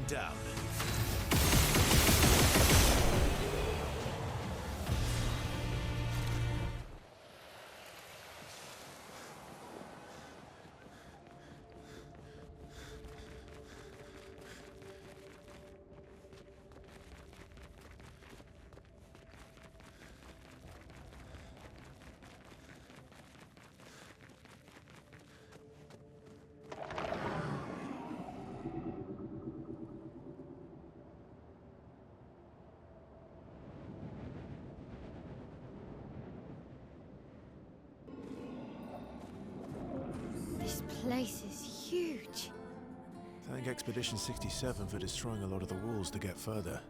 down. This place is huge. Thank Expedition 67 for destroying a lot of the walls to get further.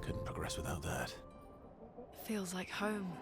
Couldn't progress without that. Feels like home.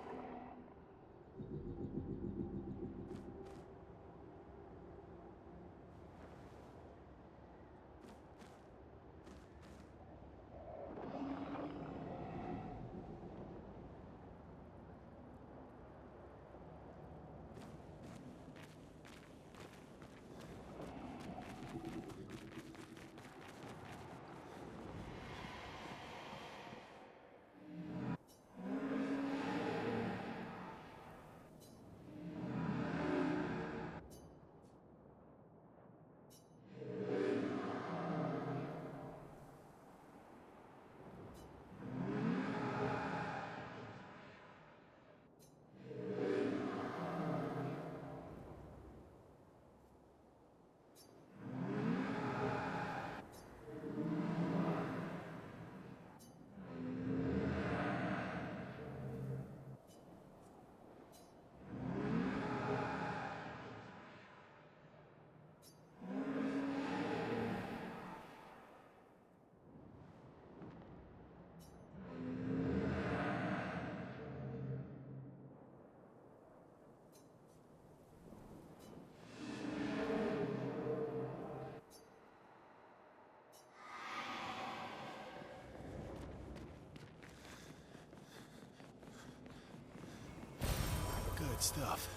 Good stuff.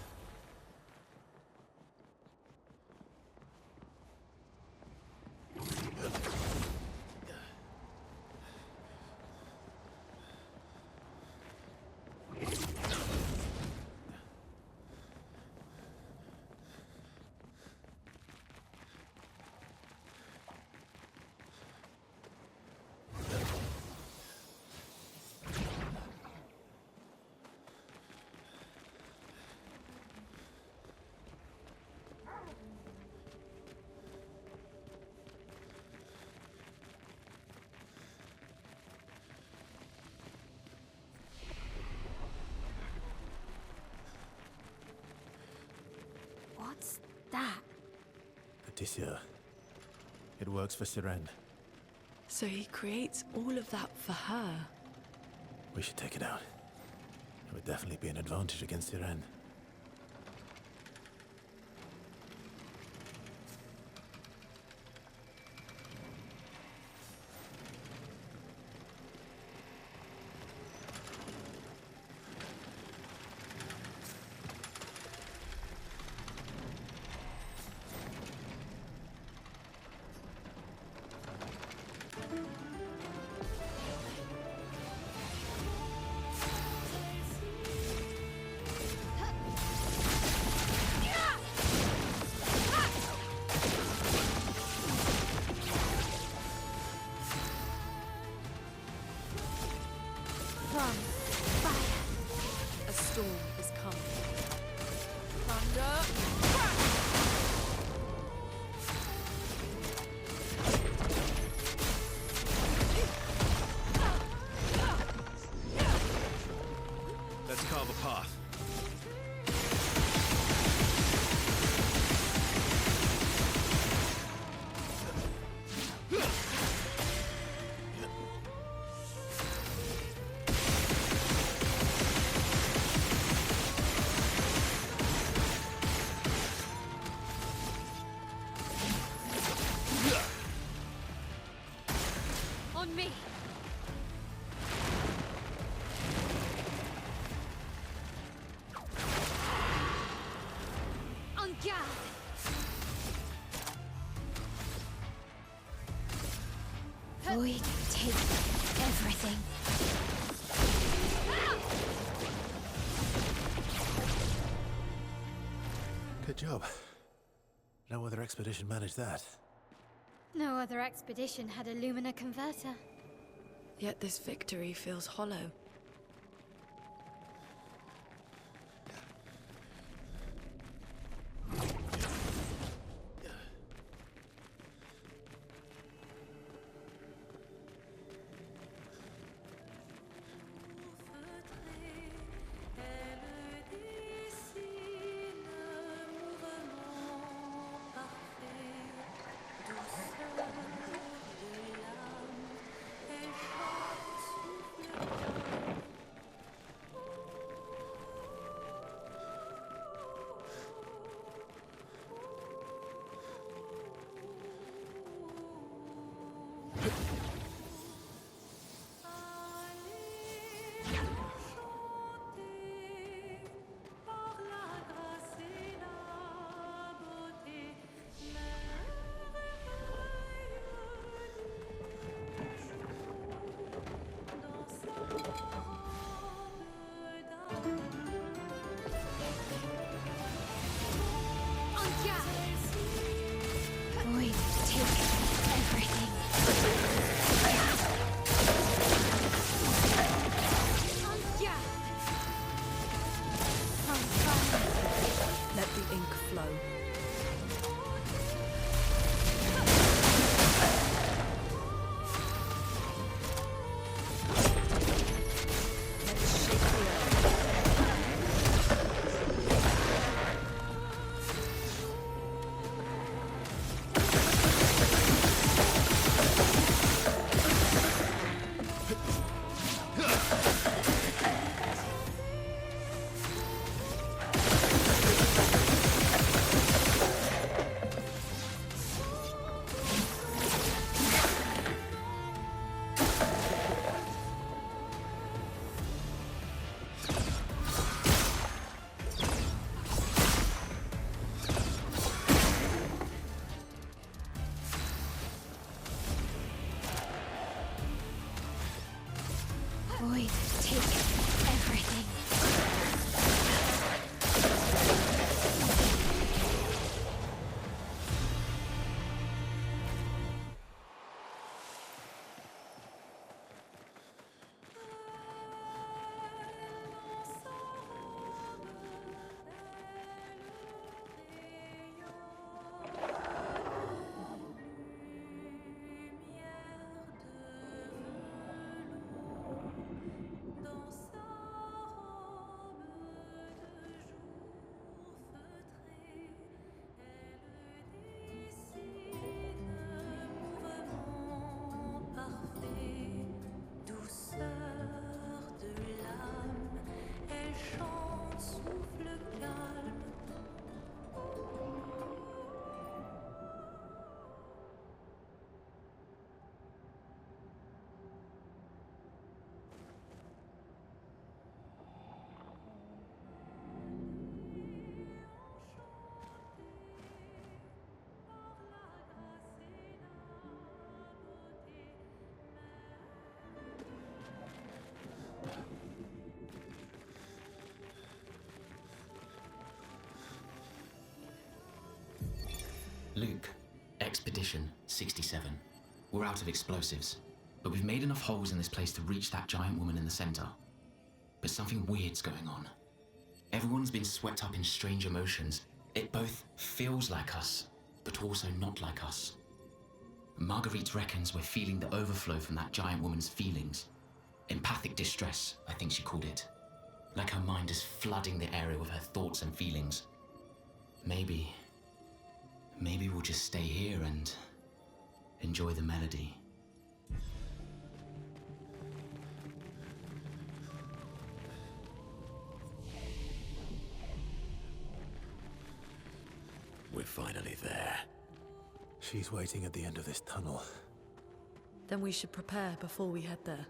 What's that? Odysseus. It works for Sirene. So he creates all of that for her. We should take it out. It would definitely be an advantage against Sirene. From fire. A storm is coming. Thunder. Let's carve a path. On me. En garde. Void, take everything. Good job. No other expedition managed that. No other expedition had a Lumina converter. Yet this victory feels hollow. Void, take everything. Let the ink flow. Let's shake the earth. Void, take everything. Luke, Expedition 67. We're out of explosives, but we've made enough holes in this place to reach that giant woman in the center. But something weird's going on. Everyone's been swept up in strange emotions. It both feels like us, but also not like us. Marguerite reckons we're feeling the overflow from that giant woman's feelings. Empathic distress, I think she called it. Like her mind is flooding the area with her thoughts and feelings. Maybe we'll just stay here and enjoy the melody. We're finally there. She's waiting at the end of this tunnel. Then we should prepare before we head there.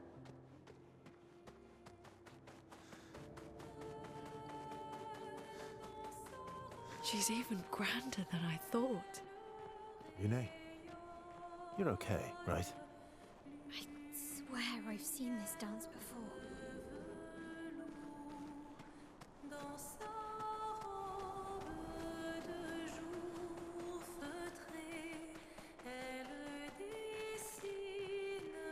She's even grander than I thought. Yune, you're okay, right? seen this dance before. Dans sa robe de jour feutrée, elle dessine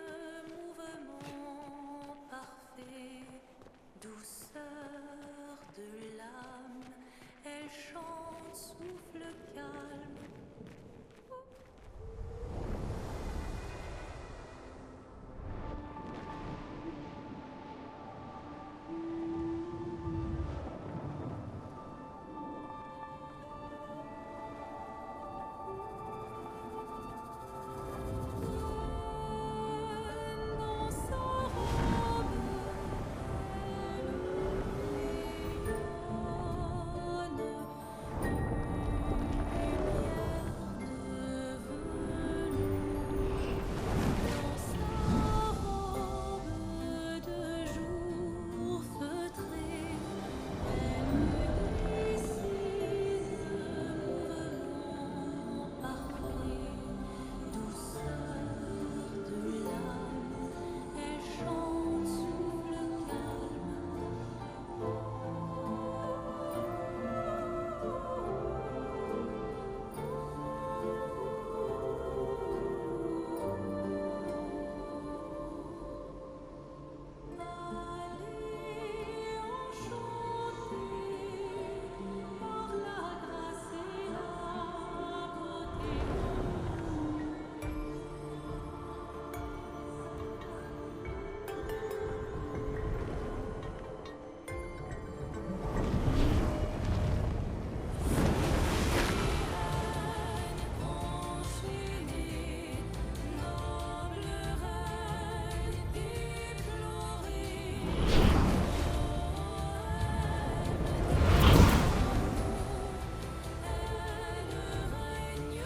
mouvement parfait, douceur de l'âme, elle chante, souffle calme. Dans sa robe, de jour feutrée, elle dessine mouvement parfait, douceur de l'âme, elle chante, souffle calme. Allez enchanter par la grâce et la beauté. Enchaînée, noble reine éplorée. Elle règne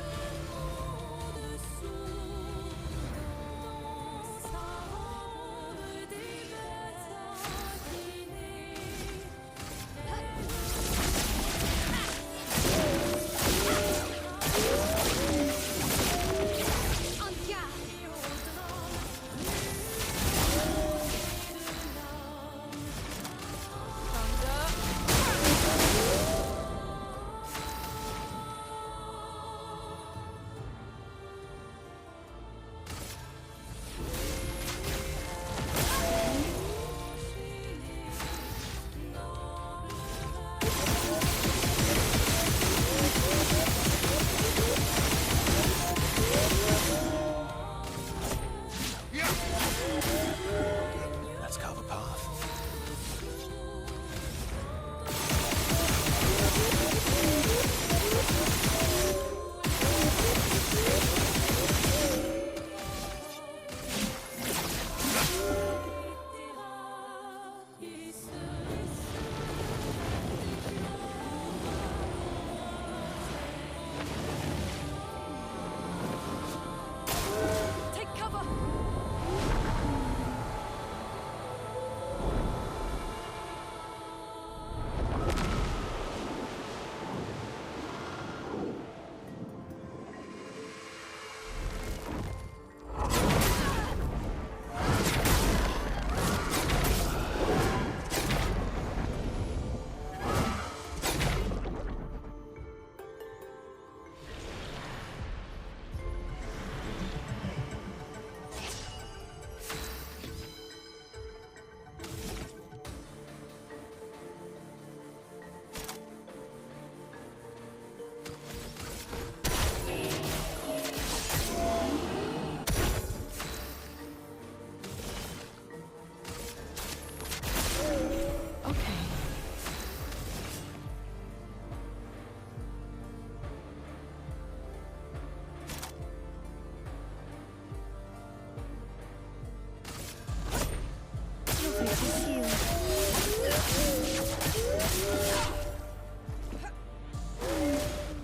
au-dessous, dans sa robe des bêtes inclinées. En garde! Let's carve a path. Take cover!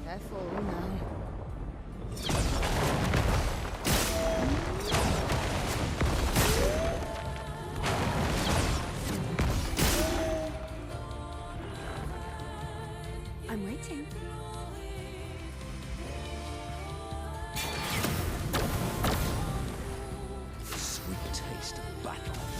Careful now. I'm waiting. The sweet taste of battle.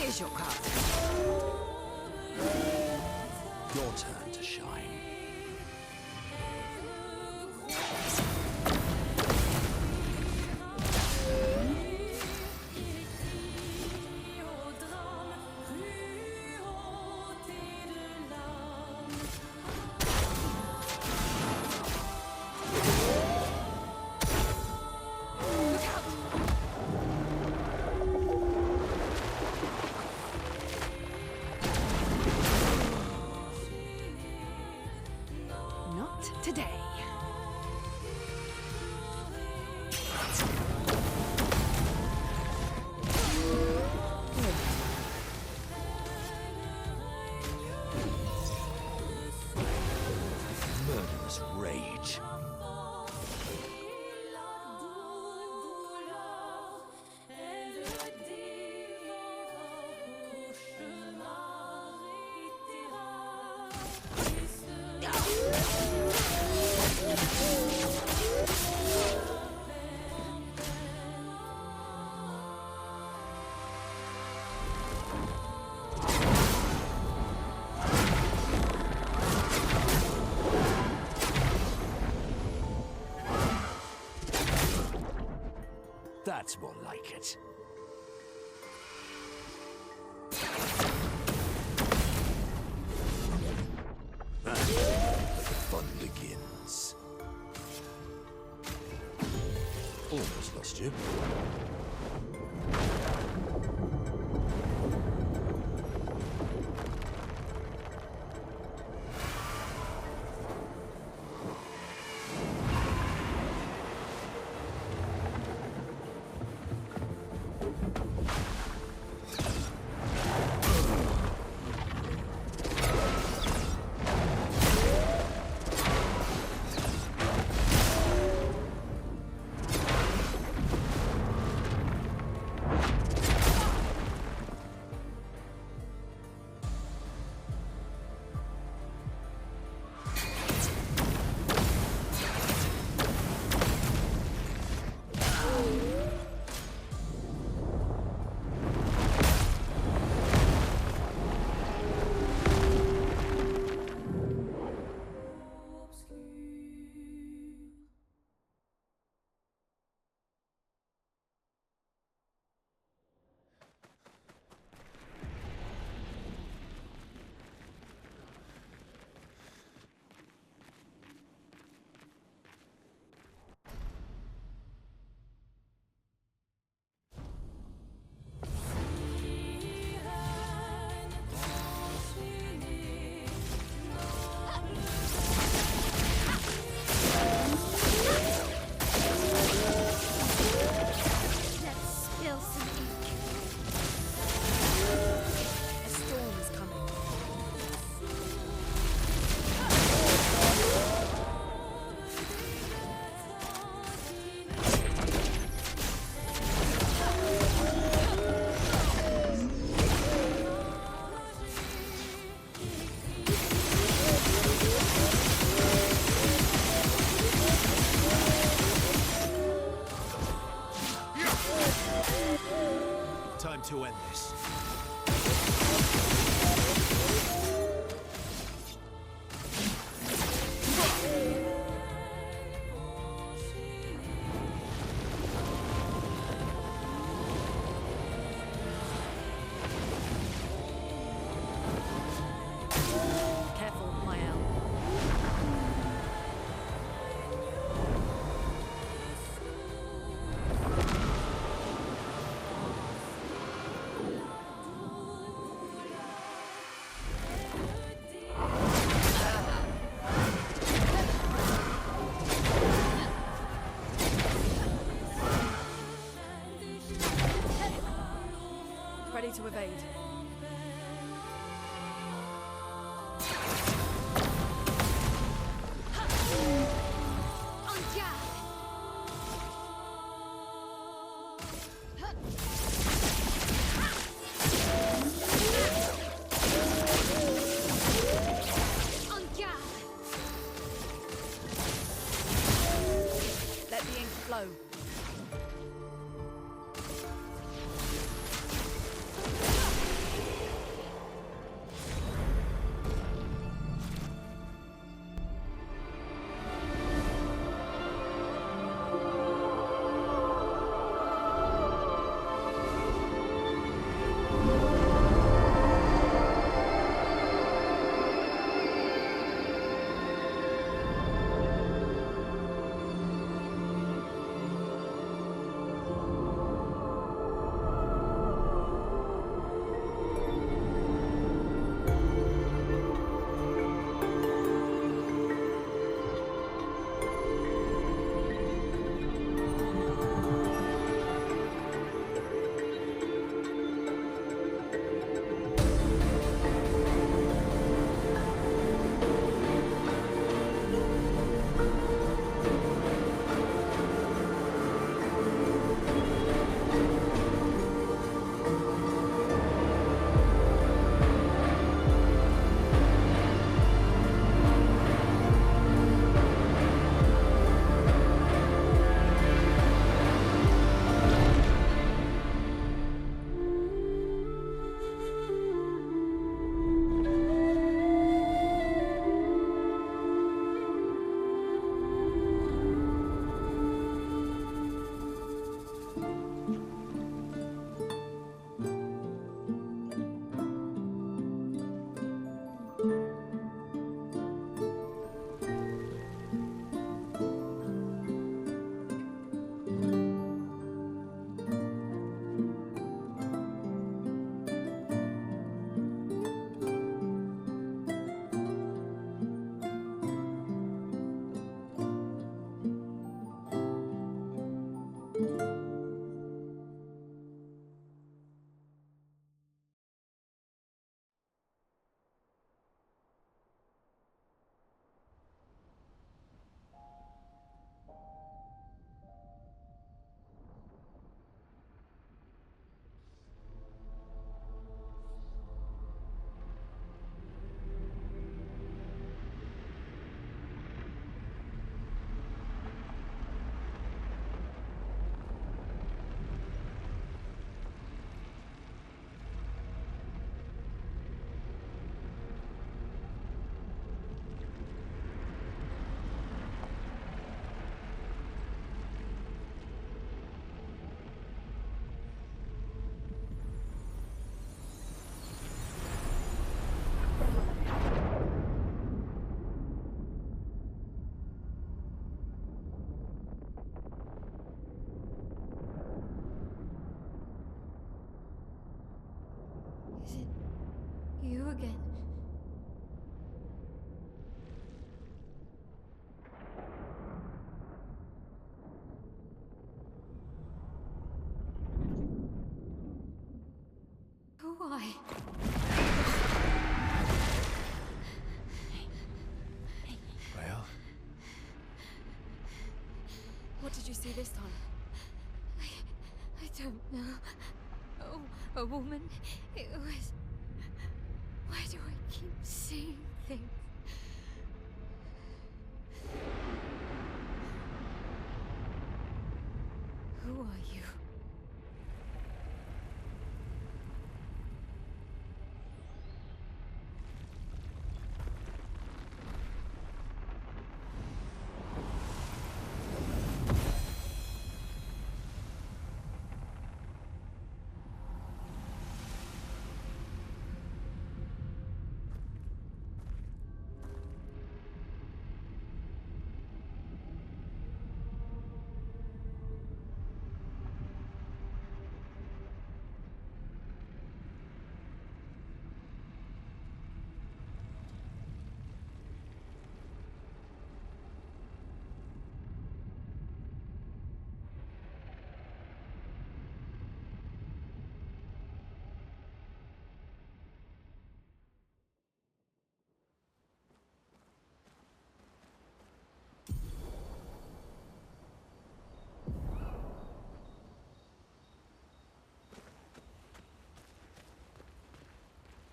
Here's your cup. Your turn to shine. Not today. Murderous rage. That's more like it. The fun begins. Almost lost you. Let's spill some ink. A storm is coming. Time to end this. Careful, Mael. Ready to evade. En garde! En garde! Let the ink flow. again. Why? Well, What did you see this time? I don't know. Oh, a woman. It was. Why do I keep seeing things? Who are you?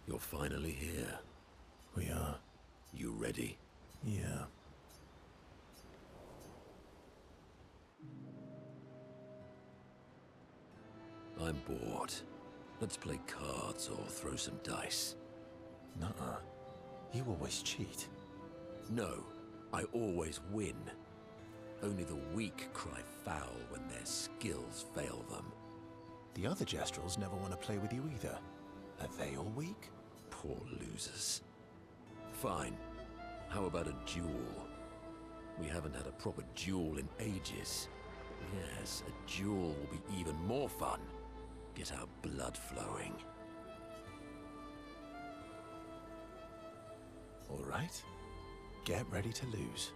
You're finally here. we are. You ready? Yeah. I'm bored. Let's play cards or throw some dice. Nuh-uh. You always cheat. No, I always win. Only the weak cry foul when their skills fail them. The other Jestrels never want to play with you either. Are they all weak? Poor losers. Fine. How about a duel? We haven't had a proper duel in ages. Yes, a duel will be even more fun. Get our blood flowing. All right. Get ready to lose.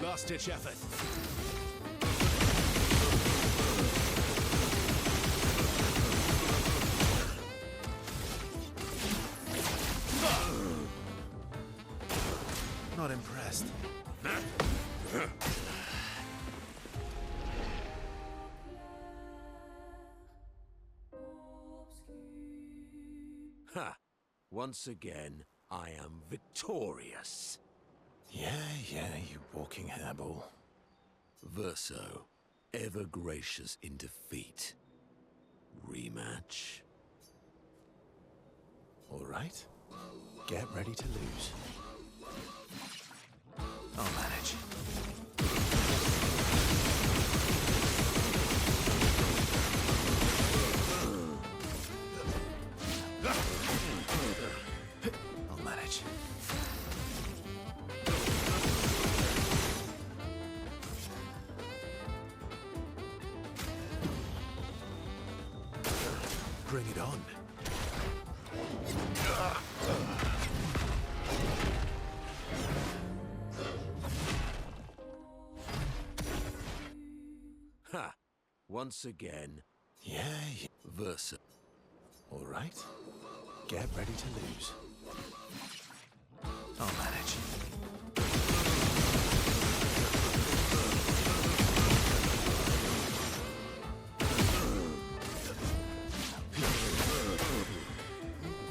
Last-ditch effort. Not impressed. Ha! Once again, I am victorious. Yeah, you walking hairball. Verso, ever gracious in defeat. Rematch. All right. Get ready to lose. I'll manage. I'll manage. Bring it on. Ha! Once again, Yeah. Verso. All right. Get ready to lose. I'll manage.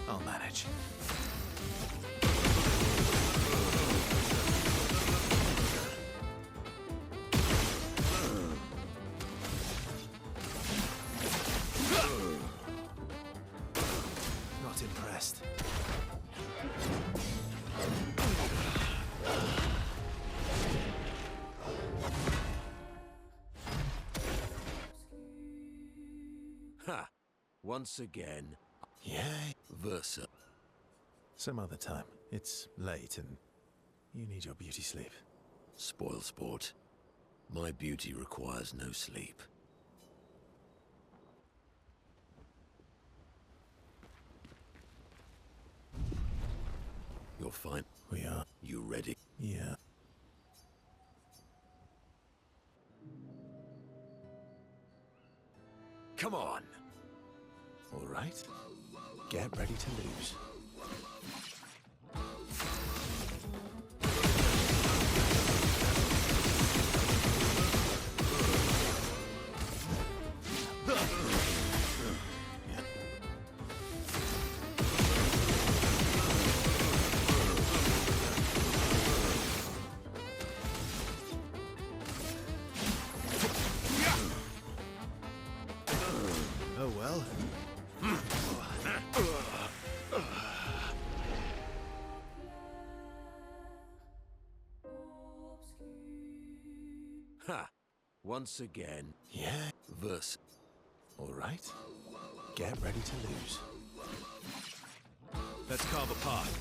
I'll manage. Not impressed. Ha! Once again, Yeah. Verso. Some other time. It's late and you need your beauty sleep. Spoil sport. My beauty requires no sleep. You're fine. We are. You ready? Yeah. Come on! All right. Get ready to lose. Oh well. Ha! Once again. Yeah. Verse. All right. Get ready to lose. Let's carve a path.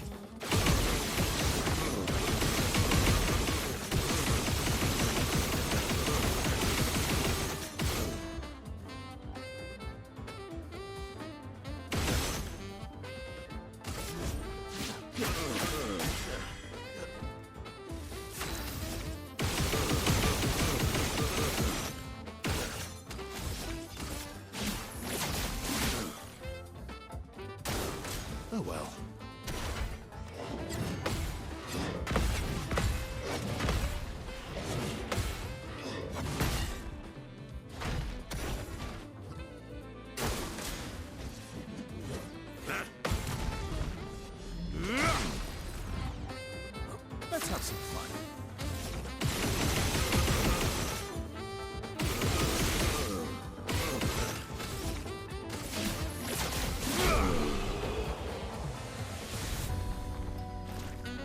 Oh well. Let's have some fun.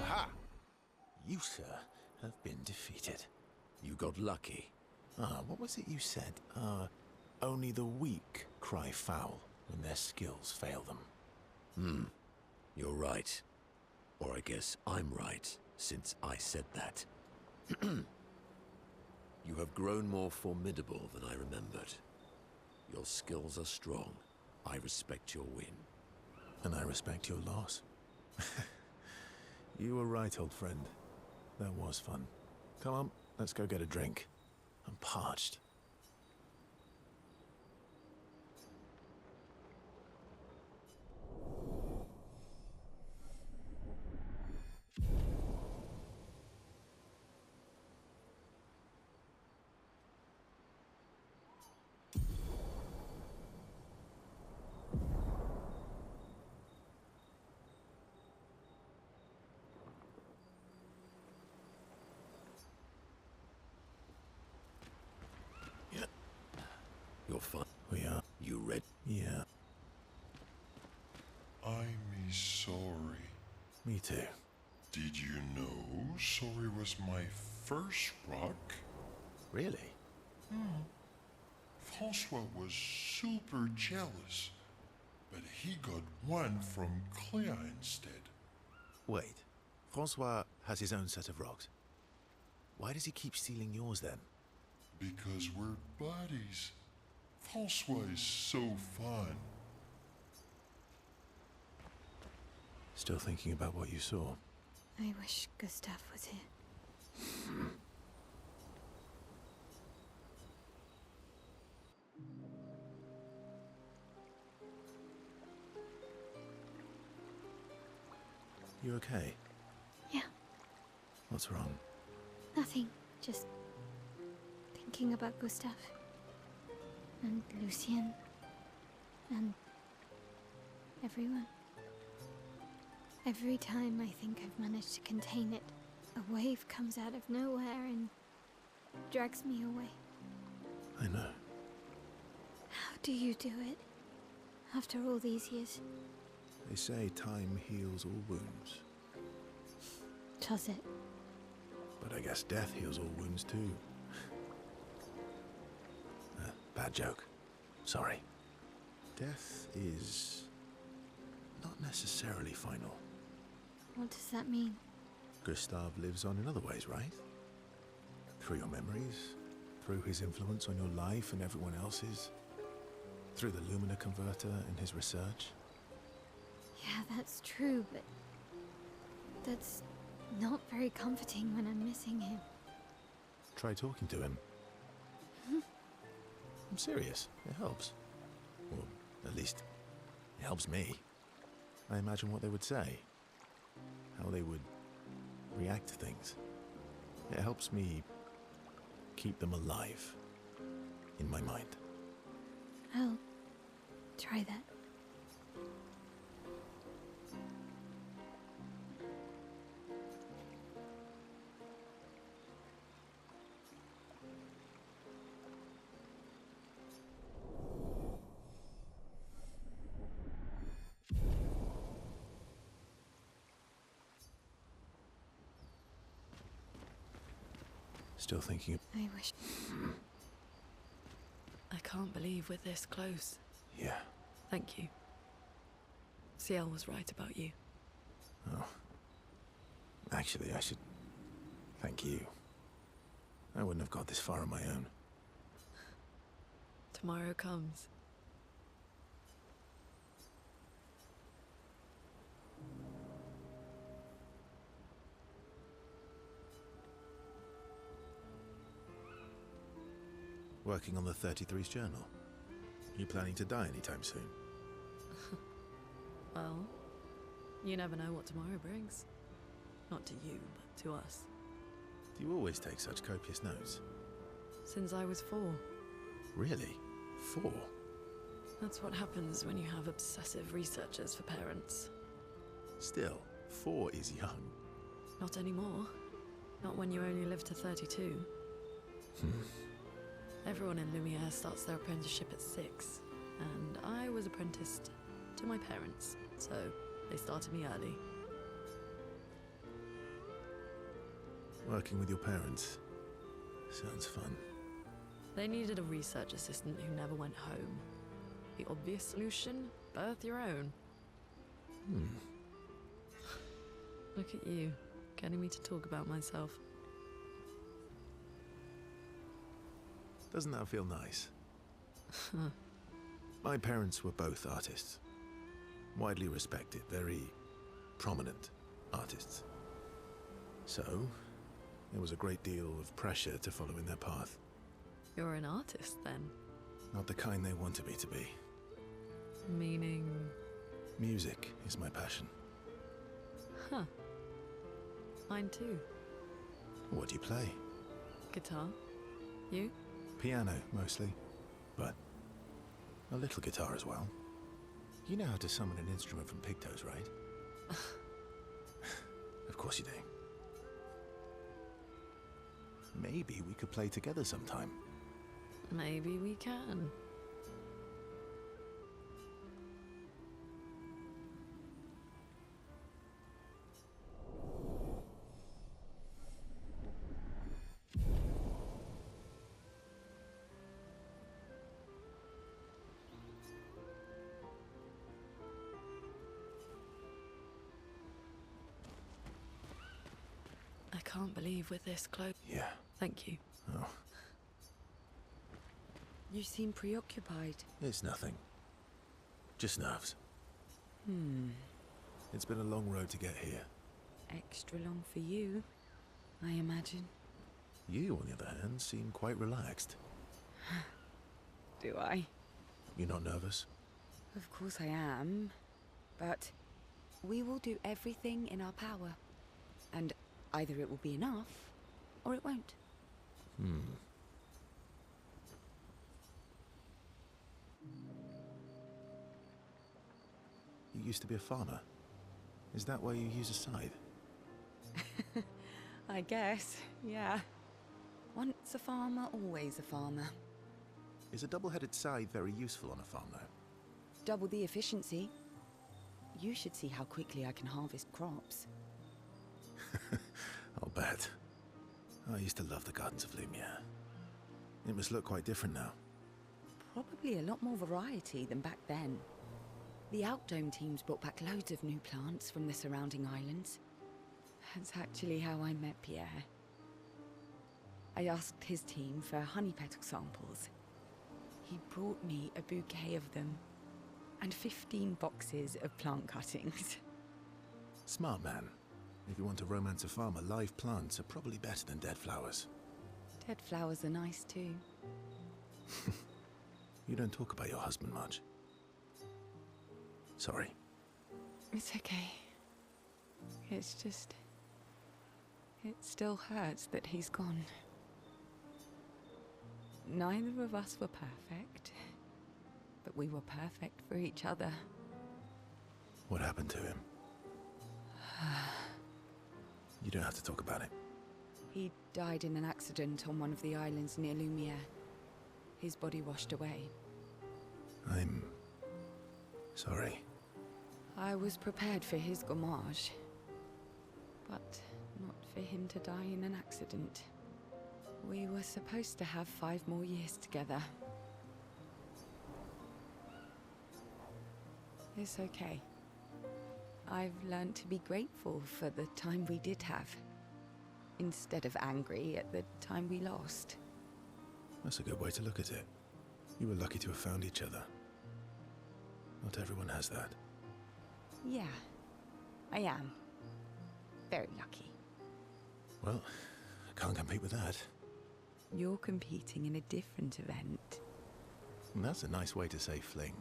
Aha! You, sir, have been defeated. You got lucky. What was it you said? Only the weak cry foul when their skills fail them. You're right. Or I guess I'm right, since I said that. You have grown more formidable than I remembered. Your skills are strong. I respect your win. And I respect your loss. You were right, old friend. That was fun. Come on, let's go get a drink. I'm parched. You're fine. We are. You ready? Yeah, I'm sorry. me too. Did you know sorry was my first rock? Really? Francois was super jealous, but he got one from Clea instead. Wait. Francois has his own set of rocks. Why does he keep stealing yours then? Because we're buddies. Francois is so fun. Still thinking about what you saw? I wish Gustav was here. You okay? Yeah, What's wrong? nothing. Just thinking about Gustav. And Lucien. And everyone. Every time I think I've managed to contain it, a wave comes out of nowhere and drags me away. I know. How do you do it? After all these years? They say time heals all wounds. Does it? But I guess death heals all wounds too. Bad joke. Sorry. Death is not necessarily final. What does that mean? Gustav lives on in other ways, right? Through your memories, through his influence on your life and everyone else's, through the Lumina converter and his research. Yeah, that's true, but that's not very comforting when I'm missing him. Try talking to him. I'm serious. It helps. Or at least, it helps me. I imagine what they would say. How they would react to things. It helps me keep them alive in my mind. I'll try that. Still thinking. I wish. I can't believe we're this close. Yeah. Thank you. Ciel was right about you. Oh. Actually, I should thank you. I wouldn't have got this far on my own. Tomorrow comes. Working on the 33's journal. You planning to die anytime soon? Well, you never know what tomorrow brings. Not to you, but to us. Do you always take such copious notes? Since I was 4. Really? 4? That's what happens when you have obsessive researchers for parents. Still, 4 is young. Not anymore. Not when you only live to 32. Everyone in Lumiere starts their apprenticeship at 6, and I was apprenticed to my parents, so they started me early. Working with your parents. Sounds fun. They needed a research assistant who never went home. The obvious solution? Birth your own. Look at you, getting me to talk about myself. Doesn't that feel nice? My parents were both artists. Widely respected, very prominent artists. So, there was a great deal of pressure to follow in their path. You're an artist, then? Not the kind they wanted me to be. Meaning... Music is my passion. Huh. Mine too. What do you play? Guitar. You? Piano, mostly. But a little guitar as well. You know how to summon an instrument from Pictos, right? Of course you do. Maybe we could play together sometime. Maybe we can. I can't believe we're this close. Yeah. Thank you. Oh, You seem preoccupied. it's nothing. Just nerves. It's been a long road to get here. Extra long for you, I imagine. You, on the other hand, seem quite relaxed. Do I? You're not nervous? Of course I am. But we will do everything in our power. And either it will be enough, or it won't. You used to be a farmer. Is that why you use a scythe? I guess, yeah. Once a farmer, always a farmer. Is a double-headed scythe very useful on a farm, though? Double the efficiency. You should see how quickly I can harvest crops. I'll bet. I used to love the gardens of Lumiere. It must look quite different now. Probably a lot more variety than back then. The Outdome teams brought back loads of new plants from the surrounding islands. That's actually how I met Pierre. I asked his team for honey petal samples. He brought me a bouquet of them, and 15 boxes of plant cuttings. Smart man. If you want to romance a farmer, live plants are probably better than dead flowers. Dead flowers are nice too. You don't talk about your husband much. Sorry. It's okay. It's just... it still hurts that he's gone. Neither of us were perfect, but we were perfect for each other. What happened to him? You don't have to talk about it. He died in an accident on one of the islands near Lumiere. His body washed away. I'm... sorry. I was prepared for his gommage, but not for him to die in an accident. We were supposed to have 5 more years together. It's okay. I've learned to be grateful for the time we did have, instead of angry at the time we lost. That's a good way to look at it. You were lucky to have found each other. Not everyone has that. Yeah, I am. Very lucky. Well, I can't compete with that. You're competing in a different event. And that's a nice way to say fling.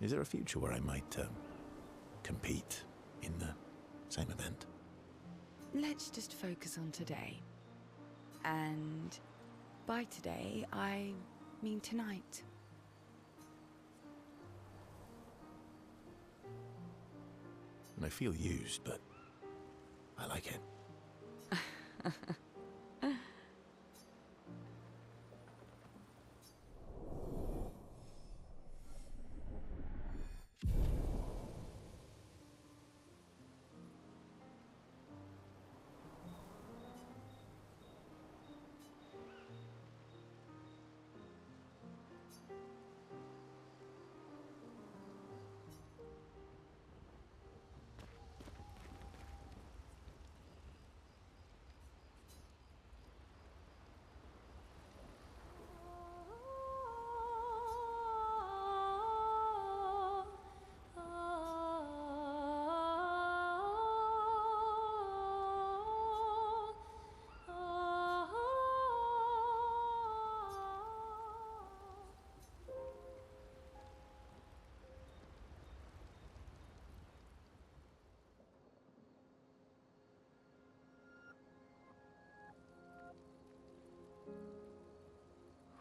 Is there a future where I might compete in the same event? Let's just focus on today. And by today, I mean tonight. And I feel used, but I like it.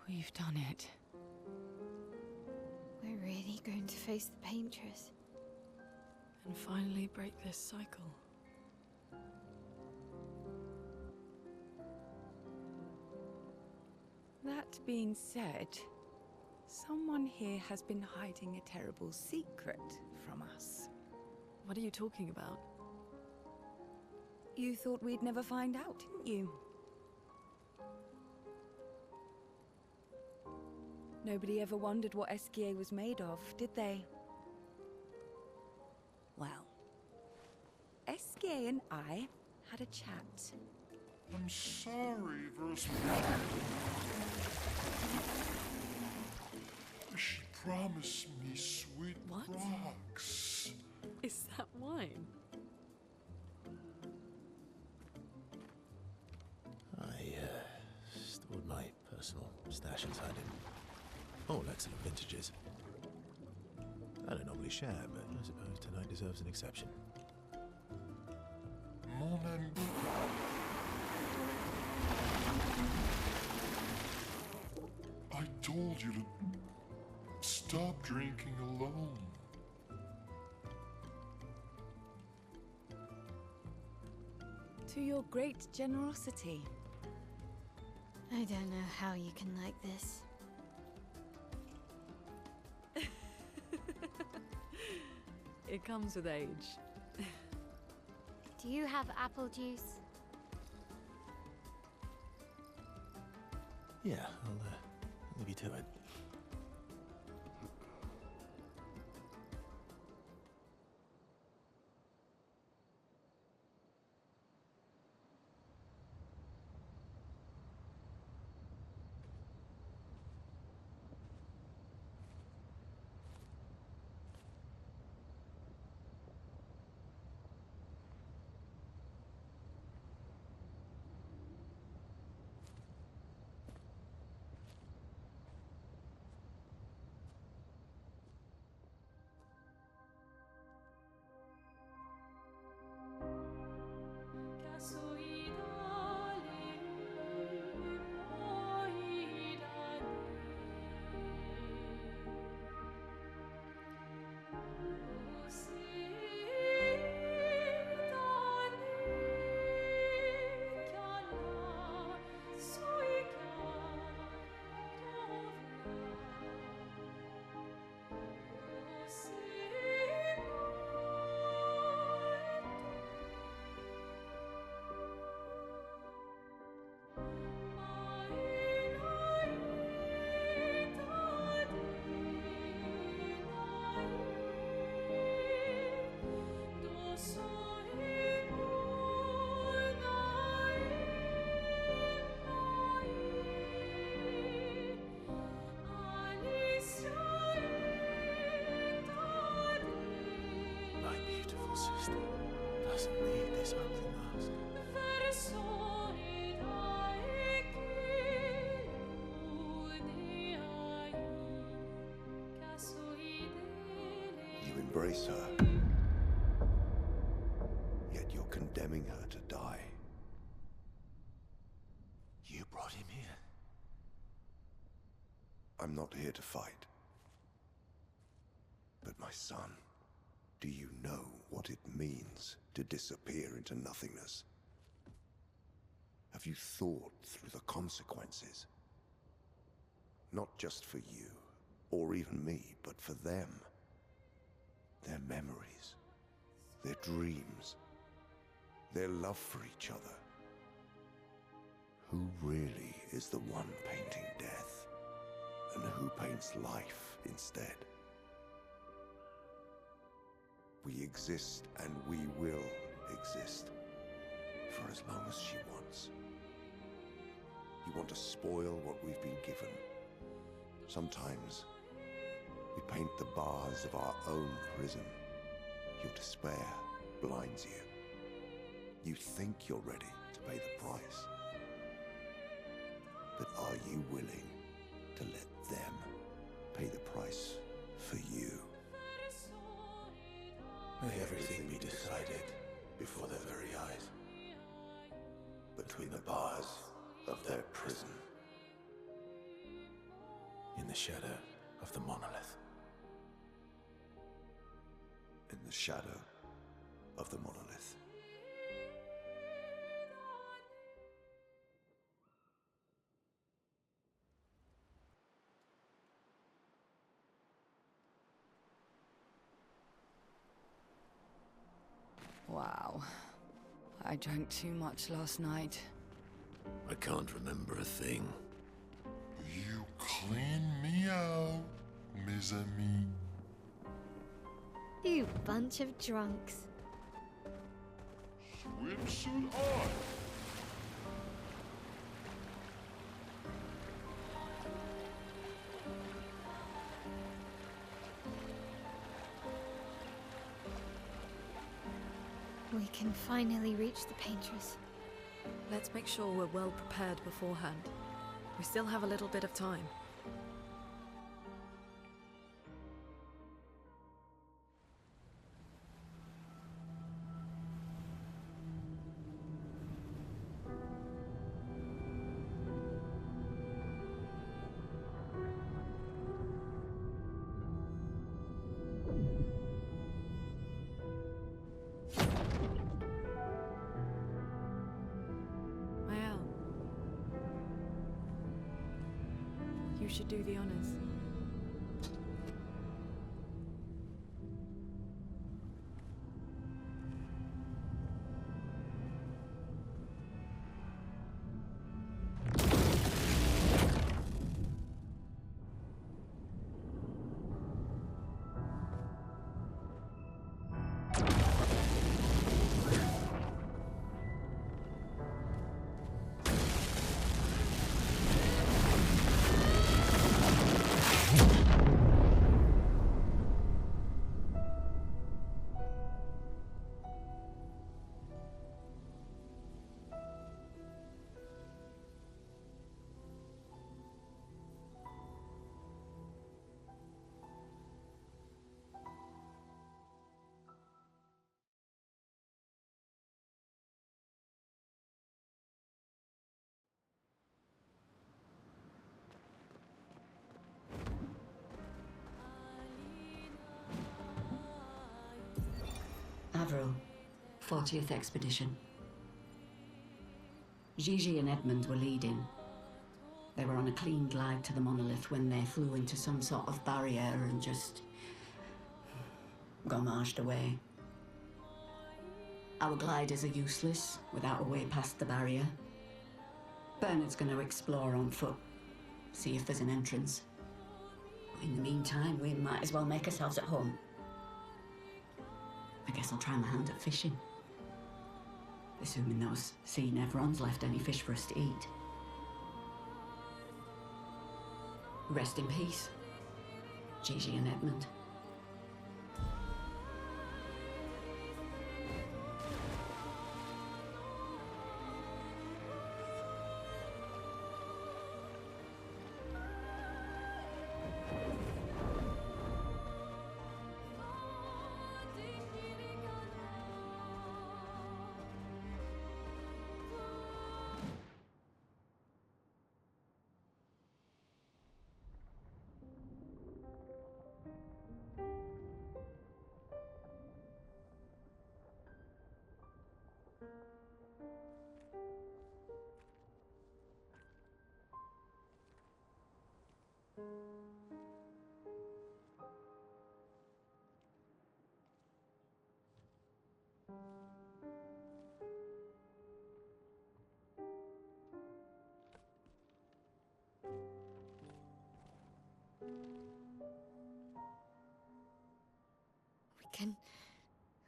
We've done it. We're really going to face the Paintress. And finally break this cycle. That being said, someone here has been hiding a terrible secret from us. What are you talking about? You thought we'd never find out, didn't you? Nobody ever wondered what Esquier was made of, did they? Well, Esquier and I had a chat. I'm sorry, Versmith. She promised me sweet What? rocks. Is that wine? I stored my personal stash inside him. All excellent vintages. I don't normally share, but I suppose tonight deserves an exception. Mon ami. I told you to stop drinking alone. To your great generosity. I don't know how you can like this. It comes with age. Do you have apple juice? Yeah, I'll leave you to it. embrace her. Yet you're condemning her to die. You brought him here. I'm not here to fight. But my son, do you know what it means to disappear into nothingness? Have you thought through the consequences? Not just for you, or even me, but for them. Their memories, their dreams, their love for each other. Who really is the one painting death, and who paints life instead? We exist and we will exist for as long as she wants. You want to spoil what we've been given. Sometimes we paint the bars of our own prison. Your despair blinds you. You think you're ready to pay the price. But are you willing to let them pay the price for you? May everything be decided before their very eyes. Between the bars of their prison. In the shadow of the monolith. In the shadow of the monolith. Wow. I drank too much last night. I can't remember a thing. You clean me out, mes amis. You bunch of drunks. Swimsuit on! We can finally reach the painters. Let's make sure we're well prepared beforehand. We still have a little bit of time. Mael, you should do the honors. Avril, 40th Expedition. Gigi and Edmund were leading. They were on a clean glide to the monolith when they flew into some sort of barrier and just gommaged away. Our gliders are useless without a way past the barrier. Bernard's going to explore on foot, see if there's an entrance. In the meantime, we might as well make ourselves at home. I guess I'll try my hand at fishing. Assuming those sea Nevrons left any fish for us to eat. Rest in peace, Gigi and Edmund.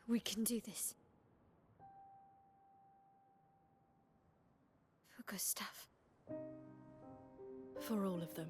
We can do this. For Gustav. For all of them.